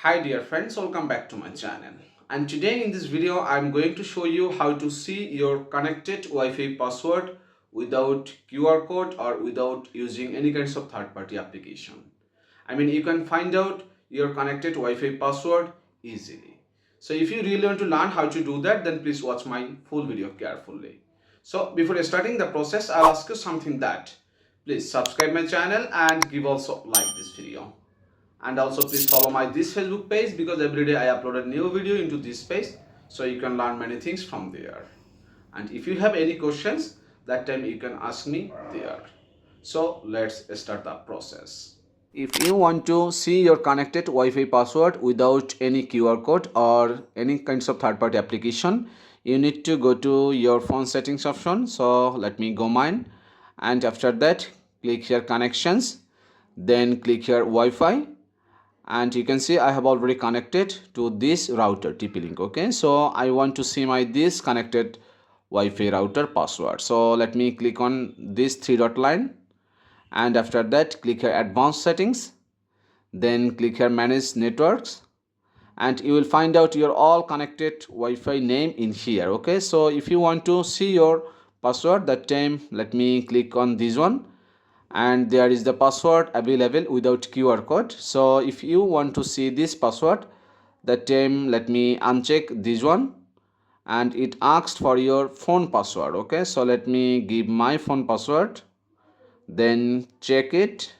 Hi dear friends, welcome back to my channel. And today in this video I'm going to show you how to see your connected Wi-Fi password without QR code or without using any kinds of third-party application. You can find out your connected Wi-Fi password easily. So if you really want to learn how to do that, then please watch my full video carefully. So before starting the process, I'll ask you something that please subscribe my channel and give also like this video. And also please follow my this Facebook page because every day I upload a new video into this page, so you can learn many things from there. And if you have any questions, that time you can ask me there. So let's start the process. If you want to see your connected Wi-Fi password without any QR code or any kinds of third-party application, you need to go to your phone settings option. So let me go mine, and after that click here connections, then click here Wi-Fi, and you can see I have already connected to this router TP-Link. Okay, so I want to see my this connected Wi-Fi router password. So let me click on this three dot line, and after that click here advanced settings, then click here manage networks, and you will find out your all connected Wi-Fi name in here. Okay, so if you want to see your password, that time let me click on this one, and there is the password available without QR code. So if you want to see this password, that time let me uncheck this one, and it asked for your phone password. Okay, so let me give my phone password, then check it,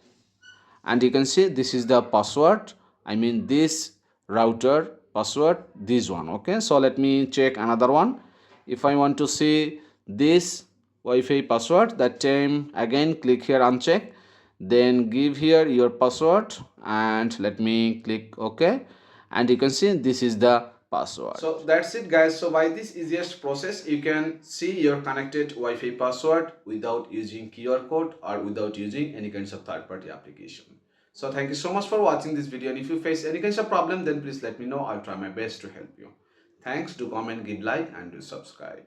and you can see this is the password, this router password, this one. Okay, so let me check another one. If I want to see this Wi-Fi password, that time again click here uncheck, then give here your password, and let me click OK, and you can see this is the password. So that's it guys. So by this easiest process, you can see your connected Wi-Fi password without using QR code or without using any kinds of third-party application. So thank you so much for watching this video, and if you face any kinds of problem, then please let me know. I'll try my best to help you. Thanks. Do comment, give like, and do subscribe.